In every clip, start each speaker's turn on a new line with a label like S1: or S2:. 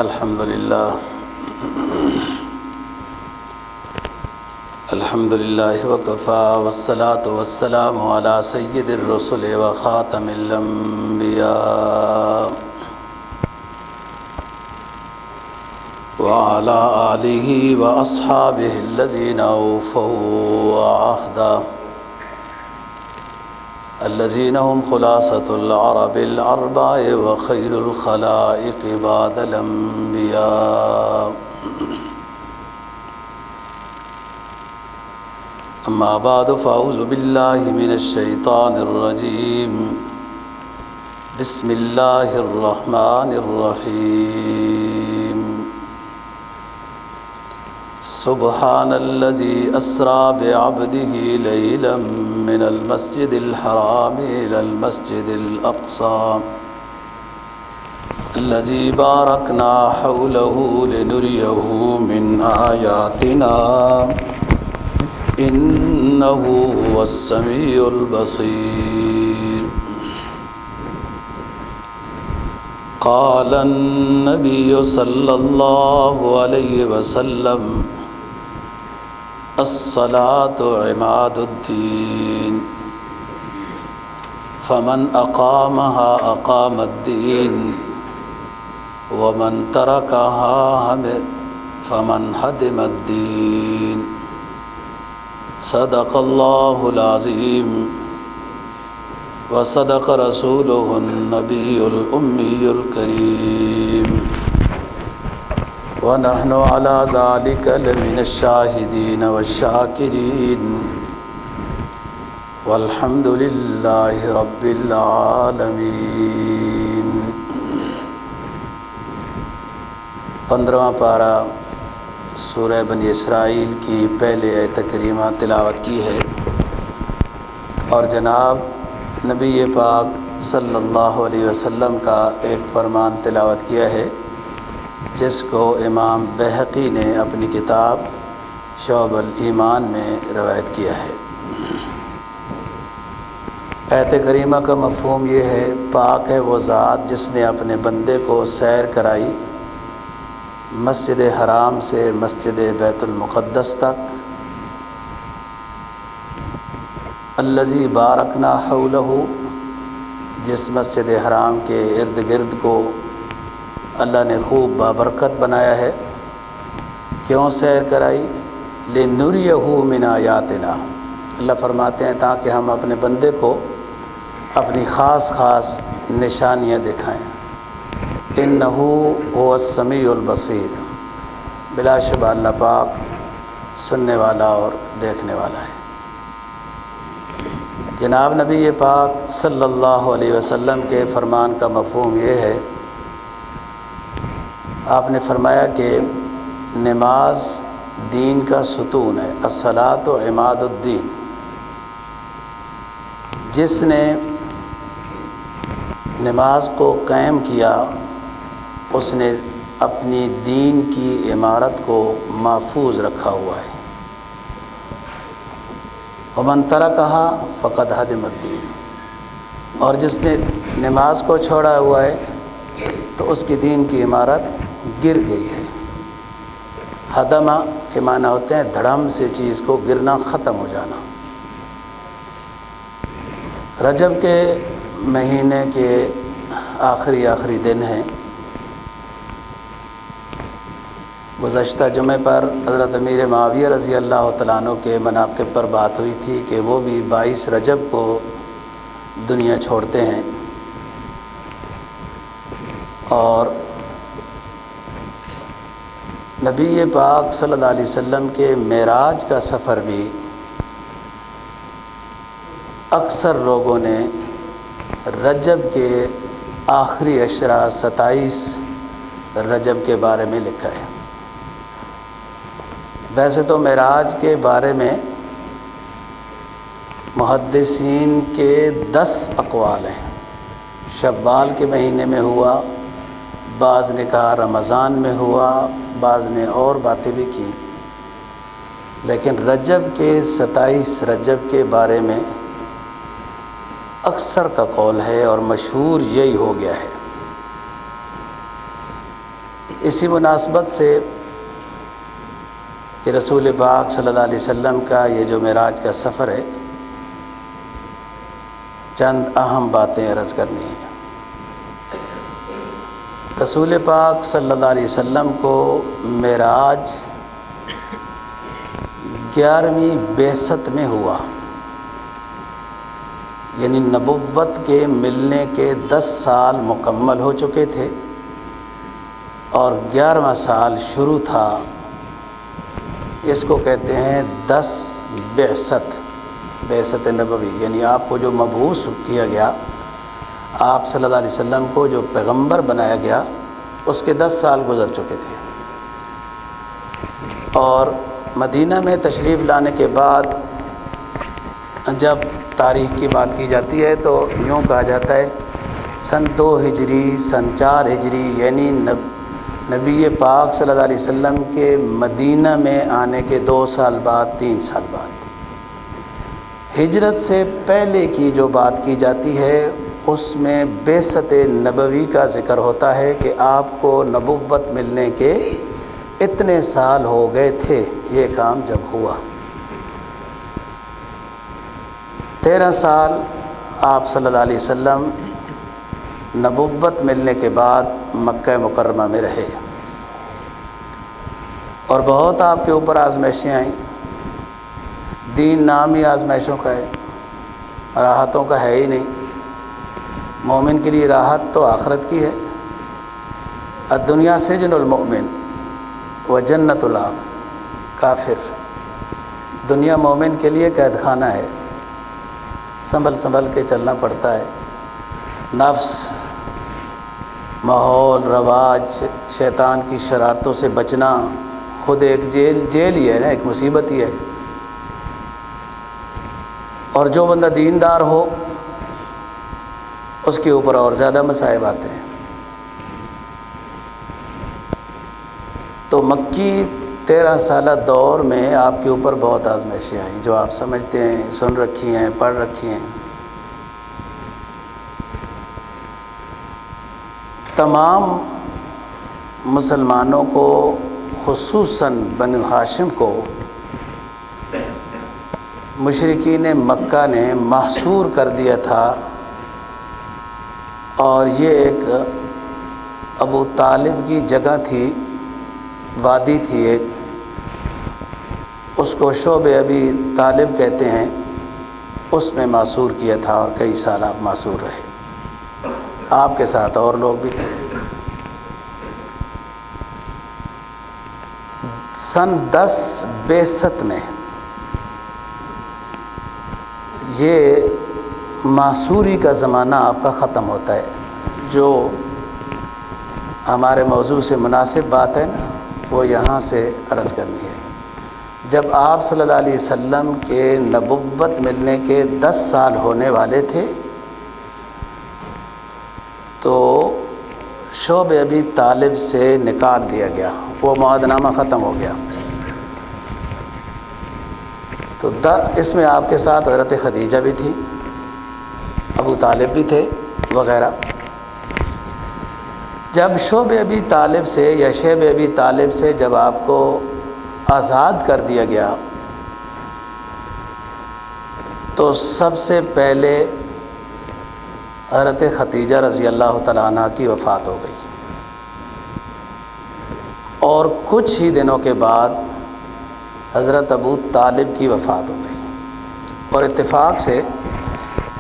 S1: الحمد لله وكفى والصلاة والسلام على سيد الرسل وخاتم الأنبياء وعلى آله وأصحابه الذين أوفوا عهدا الذين هم خلاصة العرب الأربع وخير الخلائق بعد الأنبياء. أما بعد فأعوذ بالله من الشيطان الرجيم. بسم الله الرحمن الرحيم. سبحان الذي أسرى بعبده ليلا من المسجد الحرام إلى المسجد الأقصى الذي باركنا حوله لنريه من آياتنا إنه هو السميع البصير. قال النبي صلى الله عليه وسلم الصلاة عماد الدين فمن أقامها أقام الدين ومن تركها فمن هدم الدين. صدق الله العظيم وصدق رسوله النبي الأمي الكريم ونحن على ذلك لمن الشاهدين والشاكرين والحمد لله رب العالمين. 15واں پارہ سورہ بنی اسرائیل کی پہلے آیت کریمہ تلاوت کی ہے اور جناب نبی پاک صلی اللہ علیہ وسلم کا ایک فرمان تلاوت کیا ہے جس کو امام بہقی نے اپنی کتاب شعب الایمان میں روایت کیا ہے. آیت کریمہ کا مفہوم یہ ہے پاک ہے وہ ذات جس نے اپنے بندے کو سیر کرائی مسجد حرام سے مسجد بیت المقدس تک. الذی بارکنا حولہ جس مسجد حرام کے ارد گرد کو اللہ نے خوب بابرکت بنایا ہے. کیوں سیر کرائی؟ لنریہ من آیاتنا. اللہ فرماتے ہیں تاکہ ہم اپنے بندے کو اپنی خاص خاص نشانیاں دکھائیں. انہ هو السمیع البصیر. بلا شبہ اللہ پاک سننے والا اور دیکھنے والا ہے. جناب نبی پاک صلی اللہ علیہ وسلم کے فرمان کا مفہوم یہ ہے آپ نے فرمایا کہ نماز دین کا ستون ہے. الصلاۃ عماد الدین. جس نے نماز کو قائم کیا اس نے اپنی دین کی عمارت کو محفوظ رکھا ہوا ہے. ومن ترکہا فقد ہدم الدین. اور جس نے نماز کو چھوڑا ہوا ہے تو اس کی دین کی عمارت گر گئی ہے. ہدمہ کے معنی ہوتے ہیں دھڑم سے چیز کو گرنا، ختم ہو جانا. رجب کے مہینے کے آخری دن ہیں. گزشتہ جمعے پر حضرت امیر معاویہ رضی اللہ تعالیٰ عنہ کے مناقب پر بات ہوئی تھی کہ وہ بھی 22 رجب کو دنیا چھوڑتے ہیں اور نبی پاک صلی اللہ علیہ وسلم کے معراج کا سفر بھی اکثر لوگوں نے رجب کے آخری عشرہ 27 رجب کے بارے میں لکھا ہے. ویسے تو معراج کے بارے میں محدثین کے 10 اقوال ہیں. شوال کے مہینے میں ہوا، بعض نے کہا رمضان میں ہوا، بعض نے اور باتیں بھی کی. لیکن رجب کے 27 رجب کے بارے میں اکثر کا قول ہے اور مشہور یہی ہو گیا ہے. اسی مناسبت سے کہ رسول پاک صلی اللہ علیہ وسلم کا یہ جو معراج کا سفر ہے، چند اہم باتیں عرض کرنی ہیں۔ رسول پاک صلی اللہ علیہ وسلم کو معراج 11ویں بعثت میں ہوا، یعنی نبوت کے ملنے کے 10 سال مکمل ہو چکے تھے اور 11واں سال شروع تھا۔ اس کو کہتے ہیں 10 بعثت نبوی، یعنی آپ کو جو مبعوث کیا گیا، آپ صلی اللہ علیہ وسلم کو جو پیغمبر بنایا گیا، اس کے 10 سال گزر چکے تھے۔ اور مدینہ میں تشریف لانے کے بعد جب تاریخ کی بات کی جاتی ہے تو یوں کہا جاتا ہے سن 2 ہجری، سن 4 ہجری، یعنی نبی پاک صلی اللہ علیہ وسلم کے مدینہ میں آنے کے 2 سال بعد، 3 سال بعد۔ ہجرت سے پہلے کی جو بات کی جاتی ہے اس میں بعثت نبوی کا ذکر ہوتا ہے کہ آپ کو نبوت ملنے کے اتنے سال ہو گئے تھے یہ کام جب ہوا۔ 13 سال آپ صلی اللہ علیہ وسلم نبوت ملنے کے بعد مکہ مکرمہ میں رہے اور بہت آپ کے اوپر آزمائشیں آئیں۔ دین نام ہی آزمائشوں کا ہے، راحتوں کا ہے ہی نہیں۔ مومن کے لیے راحت تو آخرت کی ہے۔ الدنیا سجن المؤمن و جنت الکافر، دنیا مومن کے لیے قید خانہ ہے، سنبھل کے چلنا پڑتا ہے۔ نفس، ماحول، رواج، شیطان کی شرارتوں سے بچنا خود ایک جیل ہی ہے نا، ایک مصیبت ہی ہے۔ اور جو بندہ دیندار ہو اس کے اوپر اور زیادہ مصائب آتے ہیں۔ تو مکی 13 سالہ دور میں آپ کے اوپر بہت آزمائشیں آئیں، جو آپ سمجھتے ہیں، سن رکھی ہیں، پڑھ رکھی ہیں۔ تمام مسلمانوں کو، خصوصاً بنو ہاشم کو، مشرکین مکہ نے محصور کر دیا تھا، اور یہ ایک ابو طالب کی جگہ تھی، وادی تھی ایک، اس کو شعب ابی طالب کہتے ہیں، اس میں محصور کیا تھا اور کئی سال آپ محصور رہے۔ آپ کے ساتھ اور لوگ بھی تھے۔ سن 10 بعثت میں یہ معصوری کا زمانہ آپ کا ختم ہوتا ہے۔ جو ہمارے موضوع سے مناسب بات ہے نا، وہ یہاں سے عرض کرنی ہے۔ جب آپ صلی اللہ علیہ وسلم کے نبوت ملنے کے 10 سال ہونے والے تھے تو شعب ابی طالب سے نکال دیا گیا، وہ معاہدہ نامہ ختم ہو گیا۔ تو اس میں آپ کے ساتھ حضرت خدیجہ بھی تھی، ابو طالب بھی تھے وغیرہ۔ جب شعب ابی طالب سے یا شیب ابی طالب سے جب آپ کو آزاد کر دیا گیا تو سب سے پہلے حضرت خدیجہ رضی اللہ تعالیٰ عنہ کی وفات ہو گئی، اور کچھ ہی دنوں کے بعد حضرت ابو طالب کی وفات ہو گئی۔ اور اتفاق سے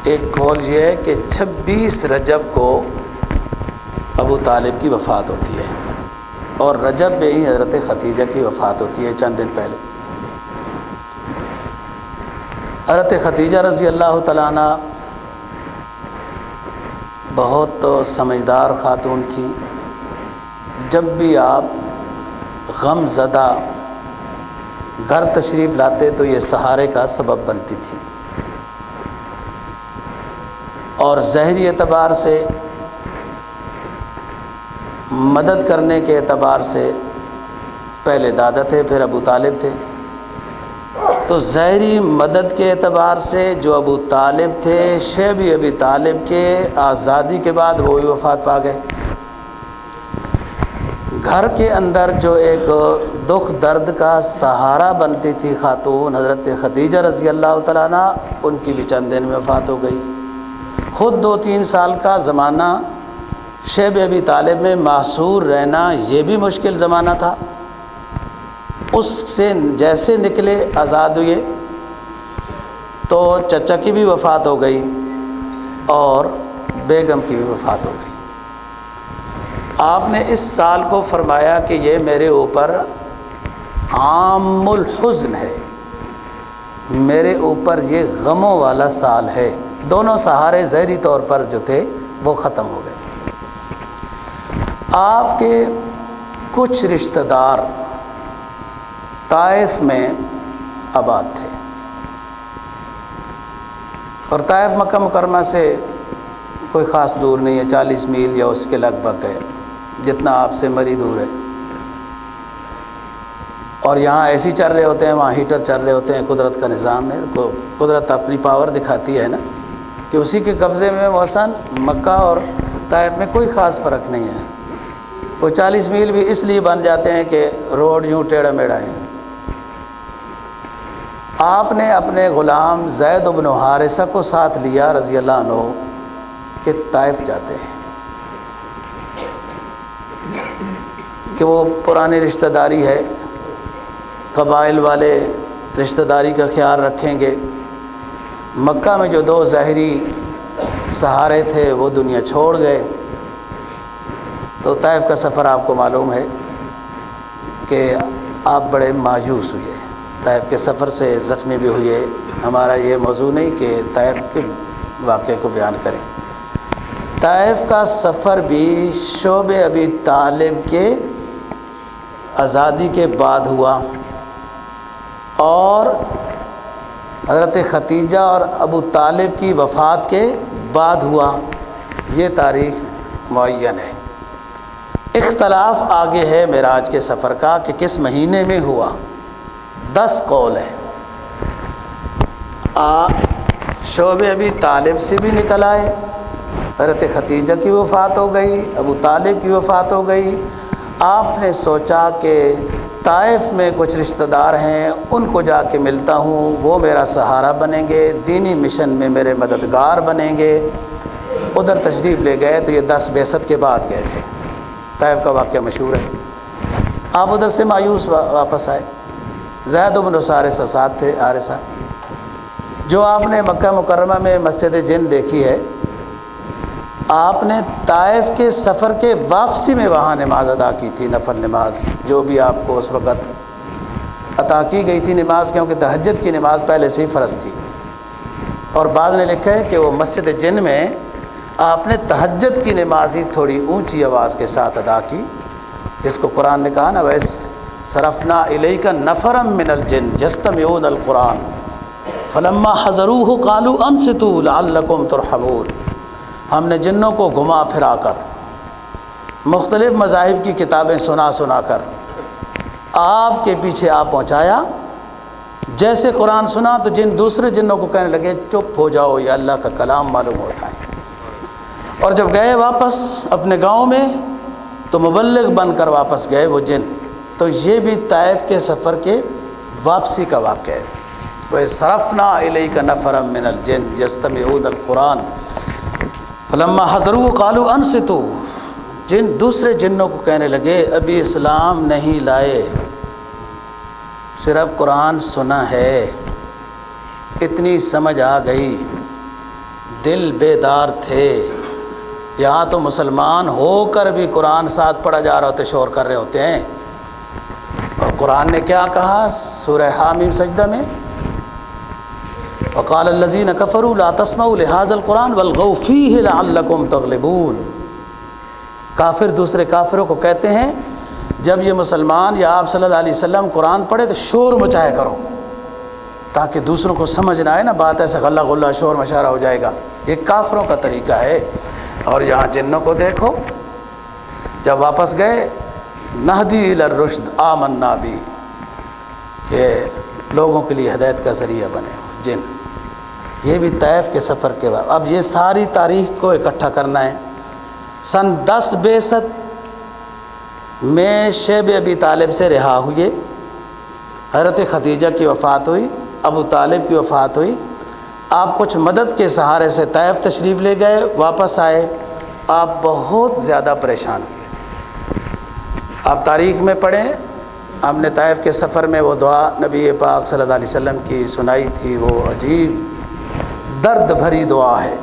S1: ایک قول یہ ہے کہ 26 رجب کو ابو طالب کی وفات ہوتی ہے، اور رجب میں ہی حضرت خدیجہ کی وفات ہوتی ہے چند دن پہلے۔ حضرت خدیجہ رضی اللہ تعالیٰ عنہ بہت سمجھدار خاتون تھیں۔ جب بھی آپ غم زدہ گھر تشریف لاتے تو یہ سہارے کا سبب بنتی تھی، اور ظاہری اعتبار سے، مدد کرنے کے اعتبار سے پہلے دادا تھے، پھر ابو طالب تھے۔ تو ظاہری مدد کے اعتبار سے جو ابو طالب تھے، شیبی ابی طالب کے آزادی کے بعد وہی وفات پا گئے۔ گھر کے اندر جو ایک دکھ درد کا سہارا بنتی تھی خاتون حضرت خدیجہ رضی اللہ تعالیٰ عنہ، ان کی بھی چند دن میں وفات ہو گئی۔ خود 2-3 سال کا زمانہ شیب ابی طالب میں محصور رہنا یہ بھی مشکل زمانہ تھا۔ اس سے جیسے نکلے آزاد ہوئے تو چچا کی بھی وفات ہو گئی اور بیگم کی بھی وفات ہو گئی۔ آپ نے اس سال کو فرمایا کہ یہ میرے اوپر عام الحزن ہے، میرے اوپر یہ غموں والا سال ہے۔ دونوں سہارے ظاہری طور پر جو تھے وہ ختم ہو گئے۔ آپ کے کچھ رشتہ دار طائف میں آباد تھے، اور طائف مکہ مکرمہ سے کوئی خاص دور نہیں ہے، 40 میل یا اس کے لگ بھگ ہے، جتنا آپ سے مری دور ہے۔ اور یہاں ایسی چل رہے ہوتے ہیں، وہاں ہیٹر چل رہے ہوتے ہیں، قدرت کا نظام ہے، قدرت اپنی پاور دکھاتی ہے نا، کہ اسی کے قبضے میں مثلاً مکہ اور طائف میں کوئی خاص فرق نہیں ہے۔ وہ 40 میل بھی اس لیے بن جاتے ہیں کہ روڈ یوں ٹیڑھا میڑھا ہے۔ آپ نے اپنے غلام زید بن حارثہ کو ساتھ لیا رضی اللہ عنہ کہ طائف جاتے ہیں، کہ وہ پرانی رشتہ داری ہے، قبائل والے رشتہ داری کا خیال رکھیں گے۔ مکہ میں جو 2 ظاہری سہارے تھے وہ دنیا چھوڑ گئے، تو طائف کا سفر آپ کو معلوم ہے کہ آپ بڑے مایوس ہوئے، طائف کے سفر سے زخمی بھی ہوئے۔ ہمارا یہ موضوع نہیں کہ طائف کے واقعے کو بیان کریں۔ طائف کا سفر بھی شعب ابی طالب کے آزادی کے بعد ہوا اور حضرت خدیجہ اور ابو طالب کی وفات کے بعد ہوا، یہ تاریخ معین ہے۔ اختلاف آگے ہے معراج کے سفر کا کہ کس مہینے میں ہوا، 10 قول ہے۔ شعب ابی طالب سے بھی نکل آئے، حضرت خدیجہ کی وفات ہو گئی، ابو طالب کی وفات ہو گئی۔ آپ نے سوچا کہ طائف میں کچھ رشتہ دار ہیں، ان کو جا کے ملتا ہوں، وہ میرا سہارا بنیں گے، دینی مشن میں میرے مددگار بنیں گے۔ ادھر تشریف لے گئے تو یہ 10 بعثت کے بعد گئے تھے۔ طائف کا واقعہ مشہور ہے۔ آپ ادھر سے مایوس واپس آئے۔ زید بن حارثہ ساتھ تھے، حارثہ جو آپ نے مکہ مکرمہ میں مسجد جن دیکھی ہے، آپ نے طائف کے سفر کے واپسی میں وہاں نماز ادا کی تھی، نفل نماز جو بھی آپ کو اس وقت عطا کی گئی تھی نماز، کیونکہ تہجد کی نماز پہلے سے ہی فرض تھی۔ اور بعض نے لکھا ہے کہ وہ مسجد جن میں آپ نے تہجد کی نماز ہی تھوڑی اونچی آواز کے ساتھ ادا کی، جس کو قرآن نے کہا نا وَصَرَفْنَا إِلَيْكَ نَفَرًا مِّنَ الْجِنِّ يَسْتَمِعُونَ الْقُرْآنَ فَلَمَّا حَضَرُوهُ قَالُوا أَنصِتُوا لَعَلَّكُمْ تُرْحَمُونَ۔ ہم نے جنوں کو گھما پھرا کر، مختلف مذاہب کی کتابیں سنا کر آپ کے پیچھے آ پہنچایا۔ جیسے قرآن سنا تو جن دوسرے جنوں کو کہنے لگے چپ ہو جاؤ، یہ اللہ کا کلام معلوم ہوتا ہے۔ اور جب گئے واپس اپنے گاؤں میں تو مبلغ بن کر واپس گئے وہ جن۔ تو یہ بھی طائف کے سفر کے واپسی کا واقعہ ہے۔ وَصَرَفْنَا إِلَيْكَ نَفَرًا مِّنَ الْجِنِّ يَسْتَمِعُونَ الْقُرْآنَ فَلَمَّا حَضَرُوهُ قَالُوا أَنصِتُوا۔ جن دوسرے جنوں کو کہنے لگے ابھی اسلام نہیں لائے، صرف قرآن سنا ہے، اتنی سمجھ آ گئی، دل بیدار تھے، یہاں تو مسلمان ہو کر بھی قرآن ساتھ پڑھا جا رہا ہوتے شور کر رہے ہوتے ہیں۔ اور قرآن نے کیا کہا سورہ حامیم سجدہ میں؟ وقال الذين كفروا لا تسمعوا لهذا القرآن والغوا فيه لعلكم تغلبون۔ کافر دوسرے کافروں کو کہتے ہیں جب یہ مسلمان یا آپ صلی اللہ علیہ وسلم قرآن پڑھے تو شور مچایا کرو، تاکہ دوسروں کو سمجھ نہ آئے نا، بات ایسے غلہ غلہ شور مشارہ ہو جائے گا۔ یہ کافروں کا طریقہ ہے۔ اور یہاں جنوں کو دیکھو، جب واپس گئے نہدی الی الرشد آمنا بھی، یہ لوگوں کے لیے ہدایت کا ذریعہ بنے جن۔ یہ بھی طائف کے سفر کے بعد۔ اب یہ ساری تاریخ کو اکٹھا کرنا ہے۔ سن 10 بعثت میں شیب ابی طالب سے رہا ہوئے، حضرت خدیجہ کی وفات ہوئی، ابو طالب کی وفات ہوئی، آپ کچھ مدد کے سہارے سے طائف تشریف لے گئے، واپس آئے، آپ بہت زیادہ پریشان ہوئے۔ آپ تاریخ میں پڑھیں، ہم نے طائف کے سفر میں وہ دعا نبی پاک صلی اللہ علیہ وسلم کی سنائی تھی، وہ عجیب درد بھری دعا ہے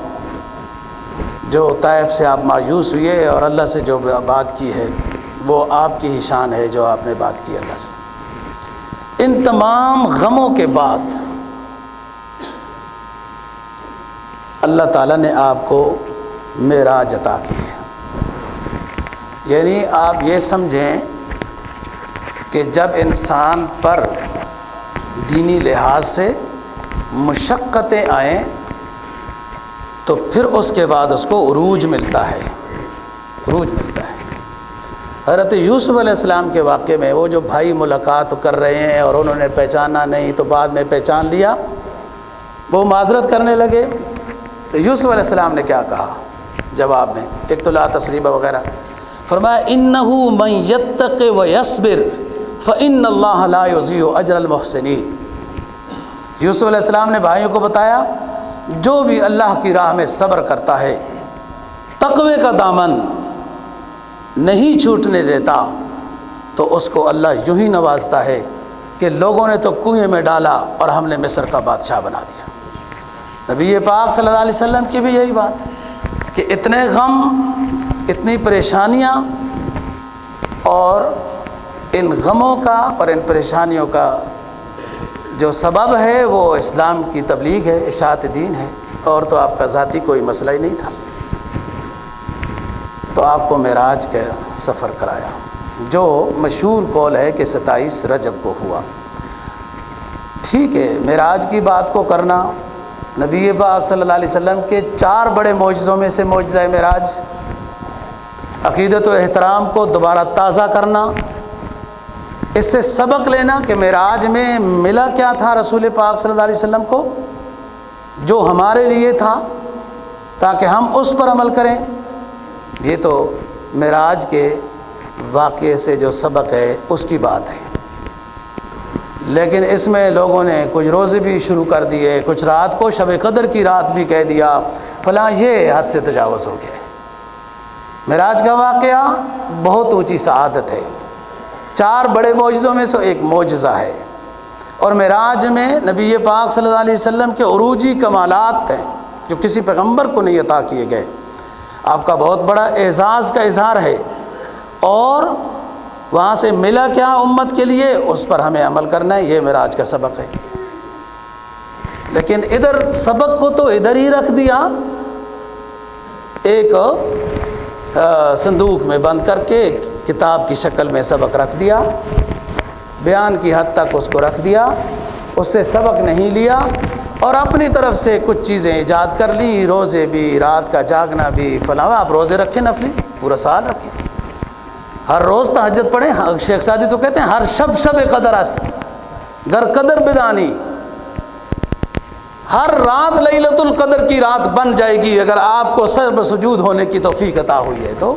S1: جو طائف سے آپ مایوس ہوئے اور اللہ سے جو بات کی ہے وہ آپ کی ہی شان ہے جو آپ نے بات کی اللہ سے۔ ان تمام غموں کے بعد اللہ تعالیٰ نے آپ کو معراج عطا کی ہے، یعنی آپ یہ سمجھیں کہ جب انسان پر دینی لحاظ سے مشقتیں آئیں تو پھر اس کے بعد اس کو عروج ملتا ہے، عروج ملتا ہے۔ حضرت یوسف علیہ السلام کے واقعے میں وہ جو بھائی ملاقات کر رہے ہیں اور انہوں نے پہچانا نہیں تو بعد میں پہچان لیا، وہ معذرت کرنے لگے، تو یوسف علیہ السلام نے کیا کہا جواب میں؟ ایک تو لا تثریب وغیرہ، فرمایا انہو من یتق ویصبر فإن اللہ لا یضیع اجر المحسنین۔ یوسف علیہ السلام نے بھائیوں کو بتایا جو بھی اللہ کی راہ میں صبر کرتا ہے، تقوی کا دامن نہیں چھوٹنے دیتا، تو اس کو اللہ یوں ہی نوازتا ہے کہ لوگوں نے تو کنویں میں ڈالا اور ہم نے مصر کا بادشاہ بنا دیا۔ نبی پاک صلی اللہ علیہ وسلم کی بھی یہی بات کہ اتنے غم، اتنی پریشانیاں، اور ان غموں کا اور ان پریشانیوں کا جو سبب ہے وہ اسلام کی تبلیغ ہے، اشاعت دین ہے، اور تو آپ کا ذاتی کوئی مسئلہ ہی نہیں تھا۔ تو آپ کو معراج کا سفر کرایا، جو مشہور قول ہے کہ 27 رجب کو ہوا۔ ٹھیک ہے، معراج کی بات کو کرنا، نبی پاک صلی اللہ علیہ وسلم کے 4 بڑے معجزوں میں سے معجزہ معراج، عقیدت و احترام کو دوبارہ تازہ کرنا، اس سے سبق لینا کہ معراج میں ملا کیا تھا رسول پاک صلی اللہ علیہ وسلم کو جو ہمارے لیے تھا، تاکہ ہم اس پر عمل کریں۔ یہ تو معراج کے واقعے سے جو سبق ہے اس کی بات ہے، لیکن اس میں لوگوں نے کچھ روزے بھی شروع کر دیے، کچھ رات کو شب قدر کی رات بھی کہہ دیا، فلاں، یہ حد سے تجاوز ہو گیا۔ معراج کا واقعہ بہت اونچی سعادت ہے، 4 بڑے معجزوں میں سے ایک معجزہ ہے، اور معراج میں نبی پاک صلی اللہ علیہ وسلم کے عروجی کمالات ہیں جو کسی پیغمبر کو نہیں عطا کیے گئے۔ آپ کا بہت بڑا اعزاز کا اظہار ہے، اور وہاں سے ملا کیا امت کے لیے اس پر ہمیں عمل کرنا ہے، یہ معراج کا سبق ہے۔ لیکن ادھر سبق کو تو ادھر ہی رکھ دیا، ایک صندوق میں بند کر کے کتاب کی شکل میں سبق رکھ دیا، بیان کی حد تک اس کو رکھ دیا، اس سے سبق نہیں لیا، اور اپنی طرف سے کچھ چیزیں ایجاد کر لی، روزے بھی، رات کا جاگنا بھی، فلاں۔ آپ روزے رکھیں نفلی، پورا سال رکھیں، ہر روز تہجد پڑھیں۔ شیخ سعدی تو کہتے ہیں ہر شب قدر است گر قدر بدانی، ہر رات لیلۃ القدر کی رات بن جائے گی اگر آپ کو سر سجود ہونے کی توفیق عطا ہوئی ہے تو۔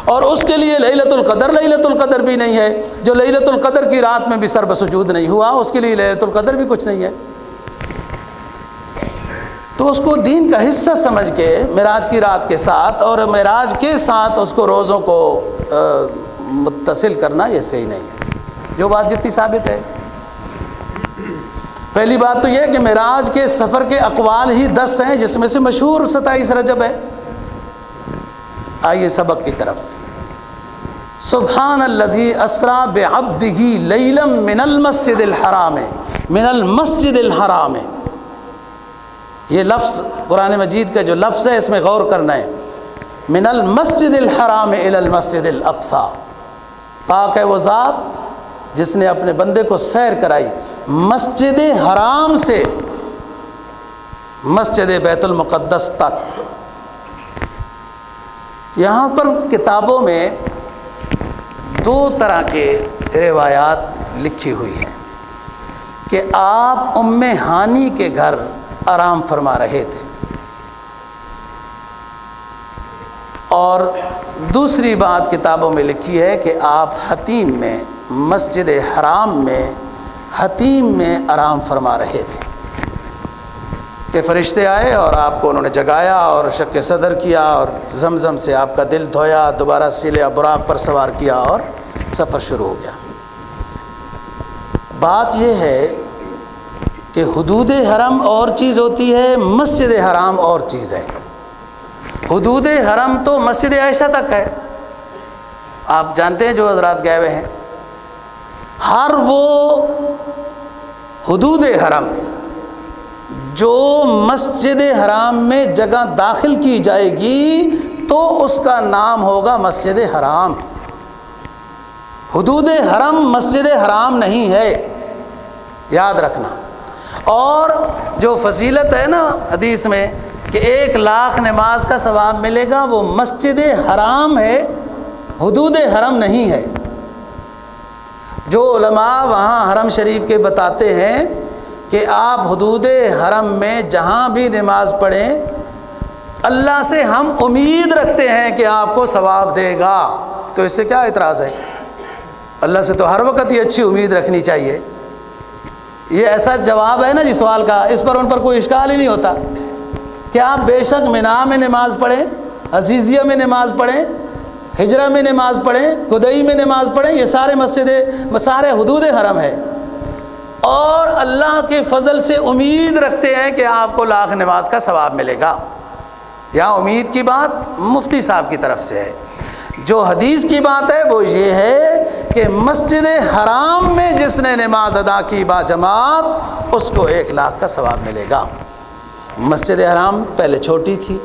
S1: اور اس کے لیے لیلۃ القدر بھی نہیں ہے، جو لیلۃ القدر کی رات میں بھی سر سجود نہیں ہوا، اس کے لیے لیلۃ القدر بھی کچھ نہیں ہے۔ تو اس کو دین کا حصہ سمجھ کے معراج کی رات کے ساتھ اور معراج کے ساتھ اس کو روزوں کو متصل کرنا یہ صحیح نہیں ہے، جو بات جتنی ثابت ہے۔ پہلی بات تو یہ کہ معراج کے سفر کے اقوال ہی 10 ہیں، جس میں سے مشہور 27 رجب ہے۔ آئیے سبق کی طرف۔ سبحان الذی اسریٰ بعبدہ لیلا من المسجد الحرام، یہ لفظ قرآن مجید کا جو لفظ ہے اس میں غور کرنا ہے۔ من المسجد الحرام الی المسجد الاقصی، پاک ہے وہ ذات جس نے اپنے بندے کو سیر کرائی مسجد حرام سے مسجد بیت المقدس تک۔ یہاں پر کتابوں میں 2 طرح کے روایات لکھی ہوئی ہیں کہ آپ ام ہانی کے گھر آرام فرما رہے تھے، اور دوسری بات کتابوں میں لکھی ہے کہ آپ حتیم میں، مسجد حرام میں حتیم میں آرام فرما رہے تھے کہ فرشتے آئے اور آپ کو انہوں نے جگایا اور شق صدر کیا اور زمزم سے آپ کا دل دھویا، دوبارہ سیل براق پر سوار کیا اور سفر شروع ہو گیا۔ بات یہ ہے کہ حدود حرم اور چیز ہوتی ہے، مسجد حرام اور چیز ہے۔ حدود حرم تو مسجد عائشہ تک ہے، آپ جانتے ہیں جو حضرات گئے ہوئے ہیں۔ ہر وہ حدود حرم جو مسجد حرام میں جگہ داخل کی جائے گی تو اس کا نام ہوگا مسجد حرام۔ حدود حرم مسجد حرام نہیں ہے، یاد رکھنا۔ اور جو فضیلت ہے نا حدیث میں کہ 1,00,000 نماز کا ثواب ملے گا، وہ مسجد حرام ہے، حدود حرم نہیں ہے۔ جو علماء وہاں حرم شریف کے بتاتے ہیں کہ آپ حدود حرم میں جہاں بھی نماز پڑھیں، اللہ سے ہم امید رکھتے ہیں کہ آپ کو ثواب دے گا، تو اس سے کیا اعتراض ہے؟ اللہ سے تو ہر وقت یہ اچھی امید رکھنی چاہیے۔ یہ ایسا جواب ہے نا جی سوال کا، اس پر ان پر کوئی اشکال ہی نہیں ہوتا کہ آپ بے شک منا میں نماز پڑھیں، عزیزیہ میں نماز پڑھیں، ہجرہ میں نماز پڑھیں، خدئی میں نماز پڑھیں، یہ سارے حدود حرم ہے، اور اللہ کے فضل سے امید رکھتے ہیں کہ آپ کو 1,00,000 نماز کا ثواب ملے گا۔ یہاں امید کی بات مفتی صاحب کی طرف سے ہے۔ جو حدیث کی بات ہے وہ یہ ہے کہ مسجد حرام میں جس نے نماز ادا کی با جماعت، اس کو 1,00,000 کا ثواب ملے گا۔ مسجد حرام پہلے چھوٹی تھی،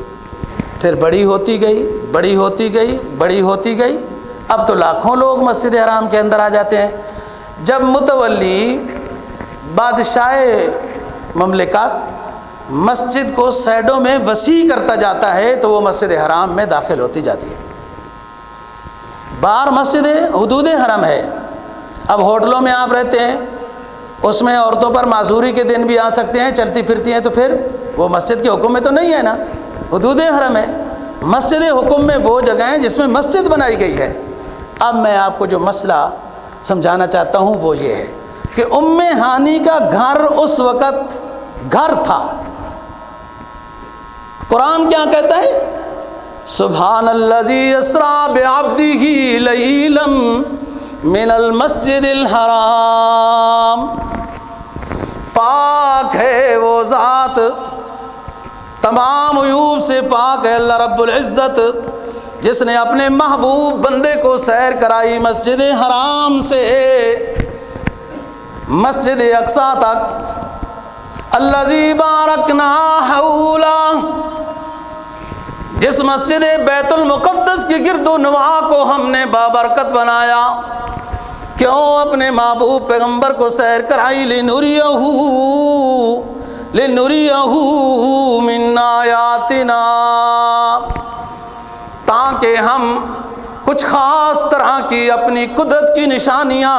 S1: پھر بڑی ہوتی گئی، بڑی ہوتی گئی، بڑی ہوتی گئی، اب تو لاکھوں لوگ مسجد حرام کے اندر آ جاتے ہیں۔ جب متولی بادشاہ مملکت مسجد کو سائڈوں میں وسیع کرتا جاتا ہے تو وہ مسجد حرام میں داخل ہوتی جاتی ہے۔ باہر مسجد حدود حرم ہے، اب ہوٹلوں میں آپ رہتے ہیں، اس میں عورتوں پر معذوری کے دن بھی آ سکتے ہیں، چلتی پھرتی ہیں، تو پھر وہ مسجد کے حکم میں تو نہیں ہے نا، حدود حرم ہے۔ مسجد حکم میں وہ جگہ ہیں جس میں مسجد بنائی گئی ہے۔ اب میں آپ کو جو مسئلہ سمجھانا چاہتا ہوں وہ یہ ہے کہ ام ہانی کا گھر اس وقت گھر تھا۔ قرآن کیا کہتا ہے؟ سبحان الذی اسریٰ بعبدہ لیلا من المسجد الحرام، پاک ہے وہ ذات، تمام عیوب سے پاک ہے اللہ رب العزت، جس نے اپنے محبوب بندے کو سیر کرائی مسجد حرام سے مسجد اقصیٰ تک، الذی بارکنا حولہ، جس مسجد بیت المقدس کی گرد و نواح کو ہم نے بابرکت بنایا۔ کیوں؟ اپنے محبوب پیغمبر کو سیر کرائی، لنریہ من آیاتنا، تاکہ ہم کچھ خاص طرح کی اپنی قدرت کی نشانیاں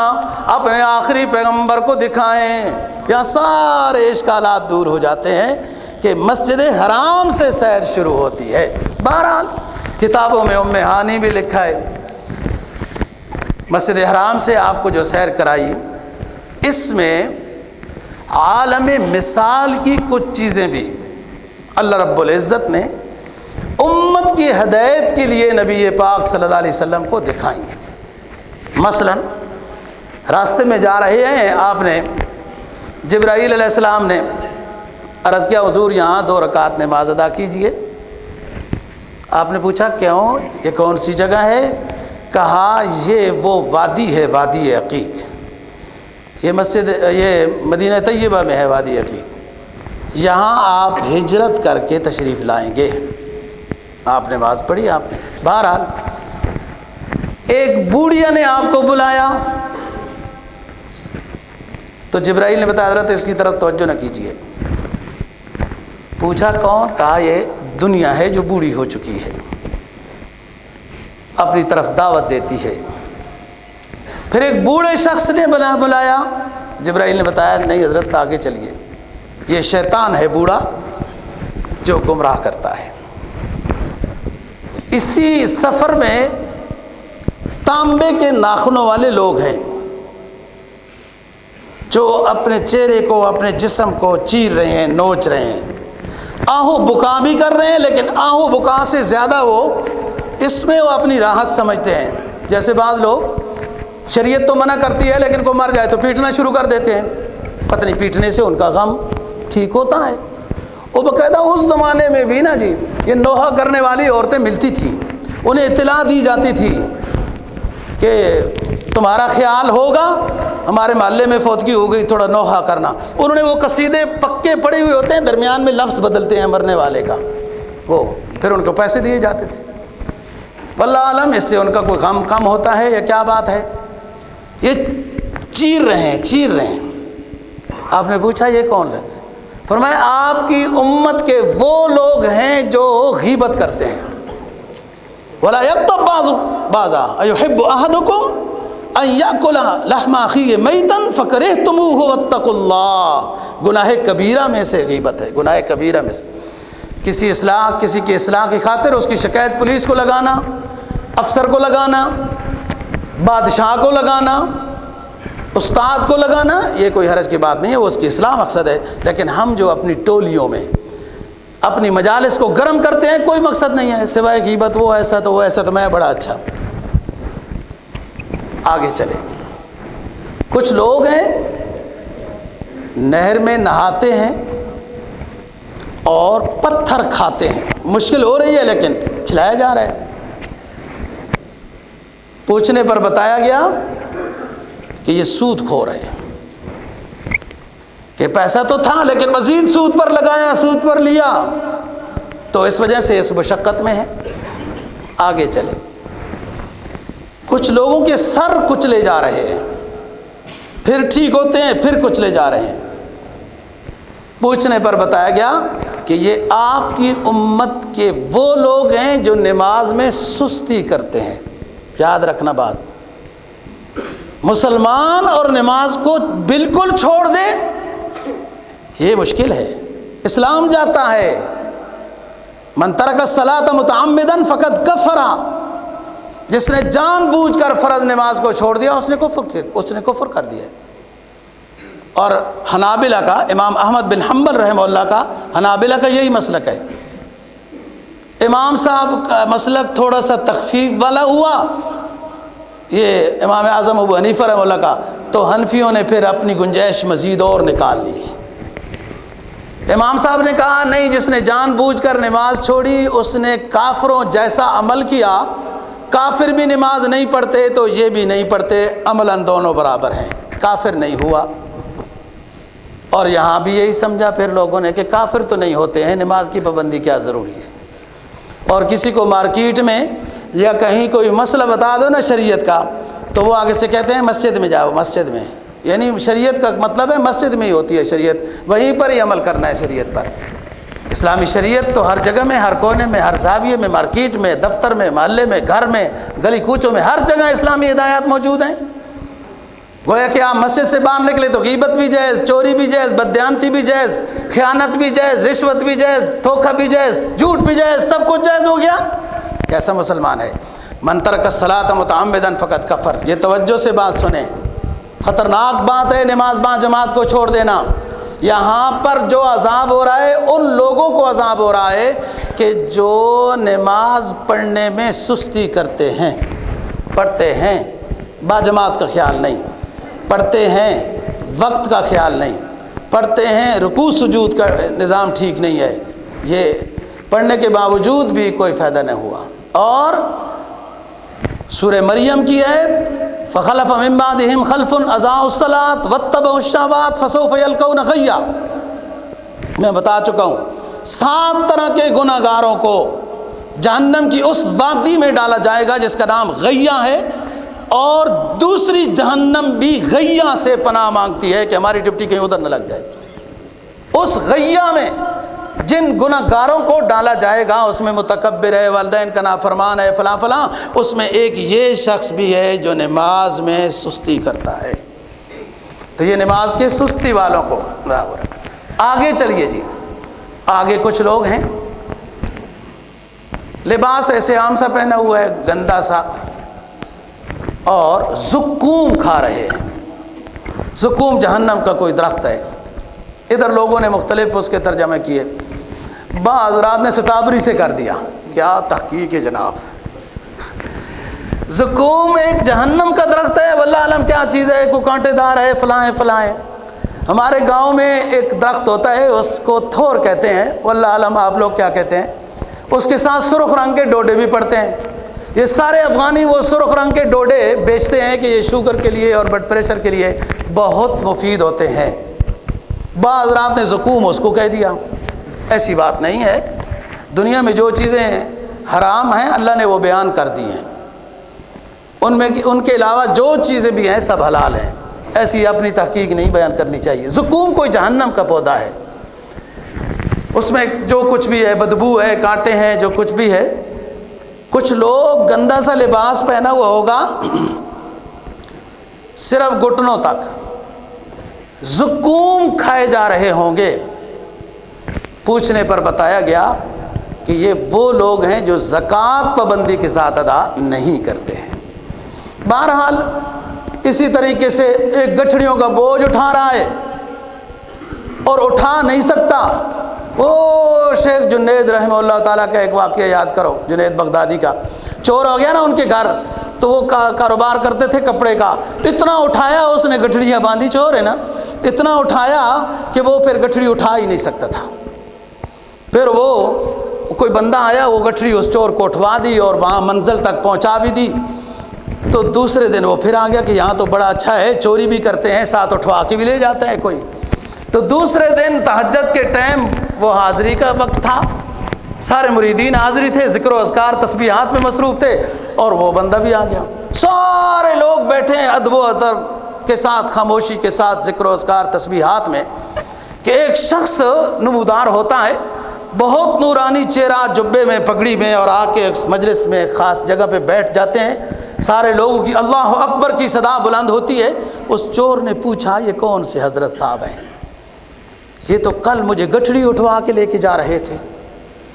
S1: اپنے آخری پیغمبر کو دکھائیں۔ یہاں سارے اشکالات دور ہو جاتے ہیں کہ مسجد حرام سے سیر شروع ہوتی ہے۔ بہرحال کتابوں میں ام ہانی بھی لکھا ہے، مسجد حرام سے آپ کو جو سیر کرائی، اس میں عالم مثال کی کچھ چیزیں بھی اللہ رب العزت نے امت کی ہدایت کے لیے نبی پاک صلی اللہ علیہ وسلم کو دکھائی ہیں۔ مثلا راستے میں جا رہے ہیں، آپ نے جبرائیل علیہ السلام نے عرض کیا حضور یہاں 2 رکعت نماز ادا کیجئے۔ آپ نے پوچھا کیوں، یہ کون سی جگہ ہے؟ کہا یہ وہ وادی ہے، وادی عقیق، یہ مدینہ طیبہ میں ہے وادی عقیق، یہاں آپ ہجرت کر کے تشریف لائیں گے۔ آپ نے نماز پڑھی آپ نے۔ بہرحال ایک بوڑھیا نے آپ کو بلایا تو جبرائیل نے بتایا حضرت اس کی طرف توجہ نہ کیجیے۔ پوچھا کون؟ کہا یہ دنیا ہے جو بوڑھی ہو چکی ہے، اپنی طرف دعوت دیتی ہے۔ پھر ایک بوڑھے شخص نے بلایا، جبرائیل نے بتایا نہیں حضرت آگے چلیے، یہ شیطان ہے بوڑھا جو گمراہ کرتا ہے۔ اسی سفر میں تانبے کے ناخنوں والے لوگ ہیں جو اپنے چہرے کو اپنے جسم کو چیر رہے ہیں، نوچ رہے ہیں، آہو بکا بھی کر رہے ہیں، لیکن آہو بکا سے زیادہ وہ اس میں وہ اپنی راحت سمجھتے ہیں۔ جیسے بعض لوگ شریعت تو منع کرتی ہے لیکن کوئی مر جائے تو پیٹنا شروع کر دیتے ہیں، پتہ نہیں پیٹنے سے ان کا غم ٹھیک ہوتا ہے۔ وہ باقاعدہ اس زمانے میں بھی نا جی یہ نوحہ کرنے والی عورتیں ملتی تھیں، انہیں اطلاع دی جاتی تھی کہ تمہارا خیال ہوگا ہمارے محلے میں فوتگی ہو گئی، تھوڑا نوحہ کرنا۔ انہوں نے وہ قصیدے پکے پڑے ہوئے ہوتے ہیں، درمیان میں لفظ بدلتے ہیں مرنے والے کا، وہ پھر ان کو پیسے دیے جاتے تھے۔ واللہ عالم اس سے ان کا کوئی غم کم ہوتا ہے یا کیا بات ہے۔ یہ چیر رہے ہیں۔ آپ نے پوچھا یہ کون ہے؟ فرمایا آپ کی امت کے وہ لوگ ہیں جو غیبت کرتے ہیں۔ وَلَا يَغْتَبْ بَعْضًا أَيُحِبُّ أَحَدُكُمْ أَن يَأْكُلَ لَحْمَ أَخِيهِ مَيْتًا فَكَرِهْتُمُوهُ وَاتَّقُوا اللَّهَ۔ گناہ کبیرہ میں سے غیبت ہے، گناہ کبیرہ میں سے کسی کی اصلاح کی خاطر اس کی شکایت پولیس کو لگانا، افسر کو لگانا، بادشاہ کو لگانا، استاد کو لگانا، یہ کوئی حرج کی بات نہیں ہے، وہ اس کی اصلاح مقصد ہے۔ لیکن ہم جو اپنی ٹولیوں میں اپنی مجالس کو گرم کرتے ہیں، کوئی مقصد نہیں ہے سوائے غیبت، وہ ایسا تو میں بڑا اچھا۔ آگے چلیں، کچھ لوگ ہیں نہر میں نہاتے ہیں اور پتھر کھاتے ہیں، مشکل ہو رہی ہے لیکن کھلایا جا رہا ہے۔ پوچھنے پر بتایا گیا کہ یہ سود کھور ہے، کہ پیسہ تو تھا لیکن مزید سود پر لگایا، سود پر لیا، تو اس وجہ سے اس مشقت میں ہے۔ آگے چلیں، کچھ لوگوں کے سر کچلے جا رہے ہیں، پھر ٹھیک ہوتے ہیں، پھر کچلے جا رہے ہیں۔ پوچھنے پر بتایا گیا کہ یہ آپ کی امت کے وہ لوگ ہیں جو نماز میں سستی کرتے ہیں۔ یاد رکھنا بات، مسلمان اور نماز کو بالکل چھوڑ دے یہ مشکل ہے۔ اسلام جاتا ہے من ترک الصلاۃ متعمدا فقد کفر، جس نے جان بوجھ کر فرض نماز کو چھوڑ دیا اس نے کفر کر دیا۔ اور حنابلہ کا، امام احمد بن حنبل رحمہ اللہ کا، حنابلہ کا یہی مسلک ہے۔ امام صاحب کا مسلک تھوڑا سا تخفیف والا ہوا، یہ امام اعظم ابو حنیفہ رحمہ اللہ کا، تو حنفیوں نے پھر اپنی گنجائش مزید اور نکال لی۔ امام صاحب نے کہا نہیں، جس نے جان بوجھ کر نماز چھوڑی اس نے کافروں جیسا عمل کیا، کافر بھی نماز نہیں پڑھتے تو یہ بھی نہیں پڑھتے، عملاً دونوں برابر ہیں، کافر نہیں ہوا۔ اور یہاں بھی یہی سمجھا پھر لوگوں نے کہ کافر تو نہیں ہوتے ہیں، نماز کی پابندی کیا ضروری ہے۔ اور کسی کو مارکیٹ میں یا کہیں کوئی مسئلہ بتا دو نا شریعت کا، تو وہ آگے سے کہتے ہیں مسجد میں جاؤ، مسجد میں، یعنی شریعت کا مطلب ہے مسجد میں ہی ہوتی ہے شریعت، وہیں پر ہی عمل کرنا ہے شریعت پر۔ اسلامی شریعت تو ہر جگہ میں، ہر کونے میں، ہر زاویے میں، مارکیٹ میں، دفتر میں، محلے میں، گھر میں، گلی کوچوں میں، ہر جگہ اسلامی ہدایات موجود ہیں۔ گویا کہ آپ مسجد سے باہر نکلے تو غیبت بھی جائز، چوری بھی جائز، بددیانتی بھی جائز، خیانت بھی جائز، رشوت بھی جائز، دھوکہ بھی جائز، جھوٹ بھی جائز، سب کچھ جائز ہو گیا۔ کیسا مسلمان ہے؟ من ترک الصلاۃ متعمدا فقد کفر۔ یہ توجہ سے بات سنیں، خطرناک بات ہے نماز با جماعت کو چھوڑ دینا۔ یہاں پر جو عذاب ہو رہا ہے ان لوگوں کو عذاب ہو رہا ہے کہ جو نماز پڑھنے میں سستی کرتے ہیں، پڑھتے ہیں با جماعت کا خیال نہیں، پڑھتے ہیں وقت کا خیال نہیں، پڑھتے ہیں رکوع سجود کا نظام ٹھیک نہیں ہے، یہ پڑھنے کے باوجود بھی کوئی فائدہ نہیں ہوا۔ اور سورہ مریم کی آیت فخلف من بعدہم خلف اضاعوا الصلاۃ واتبعوا الشہوات فسوف یلقون غیا، میں بتا چکا ہوں 7 طرح کے گناہ گاروں کو جہنم کی اس وادی میں ڈالا جائے گا جس کا نام غیا ہے، اور دوسری جہنم بھی غیا سے پناہ مانگتی ہے کہ ہماری ڈپٹی کہیں ادھر نہ لگ جائے۔ اس غیا میں جن گناہ گاروں کو ڈالا جائے گا اس میں متکبر ہے، والدین کا نافرمان ہے، فلاں فلاں، اس میں ایک یہ شخص بھی ہے جو نماز میں سستی کرتا ہے۔ تو یہ نماز کے سستی والوں کو برابر ہے۔ آگے چلیے جی، آگے کچھ لوگ ہیں لباس ایسے عام سا پہنا ہوا ہے گندا سا، اور زقوم کھا رہے ہیں۔ زقوم جہنم کا کوئی درخت ہے۔ ادھر لوگوں نے مختلف اس کے ترجمے کیے، بعض حضرات نے سٹابری سے کر دیا۔ کیا تحقیق ہے جناب! زقوم ایک جہنم کا درخت ہے، واللہ عالم کیا چیز ہے، کوئی کانٹے دار ہے، فلاں ہے فلاں ہے۔ ہمارے گاؤں میں ایک درخت ہوتا ہے، اس کو تھور کہتے ہیں، واللہ عالم آپ لوگ کیا کہتے ہیں۔ اس کے ساتھ سرخ رنگ کے ڈوڈے بھی پڑتے ہیں۔ یہ سارے افغانی وہ سرخ رنگ کے ڈوڈے بیچتے ہیں کہ یہ شوگر کے لیے اور بلڈ پریشر کے لیے بہت مفید ہوتے ہیں۔ بعض رات نے زقوم اس کو کہہ دیا۔ ایسی بات نہیں ہے، دنیا میں جو چیزیں حرام ہیں اللہ نے وہ بیان کر دی ہیں، ان کے علاوہ جو چیزیں بھی ہیں سب حلال ہیں۔ ایسی اپنی تحقیق نہیں بیان کرنی چاہیے۔ زقوم کوئی جہنم کا پودا ہے، اس میں جو کچھ بھی ہے، بدبو ہے، کانٹے ہیں، جو کچھ بھی ہے۔ کچھ لوگ گندا سا لباس پہنا ہوا ہوگا صرف گھٹنوں تک، زقوم کھائے جا رہے ہوں گے۔ پوچھنے پر بتایا گیا کہ یہ وہ لوگ ہیں جو زکوٰۃ پابندی کے ساتھ ادا نہیں کرتے ہیں۔ بہرحال اسی طریقے سے ایک گٹھڑیوں کا بوجھ اٹھا رہا ہے اور اٹھا نہیں سکتا۔ وہ شیخ جنید رحمہ اللہ تعالیٰ کا ایک واقعہ یاد کرو، جنید بغدادی کا۔ چور ہو گیا نا ان کے گھر، تو وہ کاروبار کرتے تھے کپڑے کا۔ اتنا اٹھایا اس نے، گٹھڑیاں باندھی، چور ہے نا، اتنا اٹھایا کہ وہ پھر گٹھڑی اٹھا ہی نہیں سکتا تھا۔ پھر وہ کوئی بندہ آیا، وہ گٹھڑی اس چور کو اٹھوا دی اور وہاں منزل تک پہنچا بھی دی۔ تو دوسرے دن وہ پھر آ گیا کہ یہاں تو بڑا اچھا ہے، چوری بھی کرتے ہیں، ساتھ اٹھوا کے بھی لے جاتے ہیں کوئی۔ تو دوسرے دن تہجد کے ٹائم وہ حاضری کا وقت تھا، سارے مریدین حاضری تھے، ذکر و اذکار تسبیحات میں مصروف تھے، اور وہ بندہ بھی آ گیا۔ سارے لوگ بیٹھے ہیں ادب و اطر کے ساتھ، خاموشی کے ساتھ، ذکر و اذکار تسبیحات میں، کہ ایک شخص نمودار ہوتا ہے، بہت نورانی چہرہ، جبے میں، پگڑی میں، اور آ کے مجلس میں خاص جگہ پہ بیٹھ جاتے ہیں۔ سارے لوگوں کی اللہ اکبر کی صدا بلند ہوتی ہے۔ اس چور نے پوچھا یہ کون سے حضرت صاحب ہیں؟ یہ تو کل مجھے گٹھڑی اٹھوا کے لے کے جا رہے تھے۔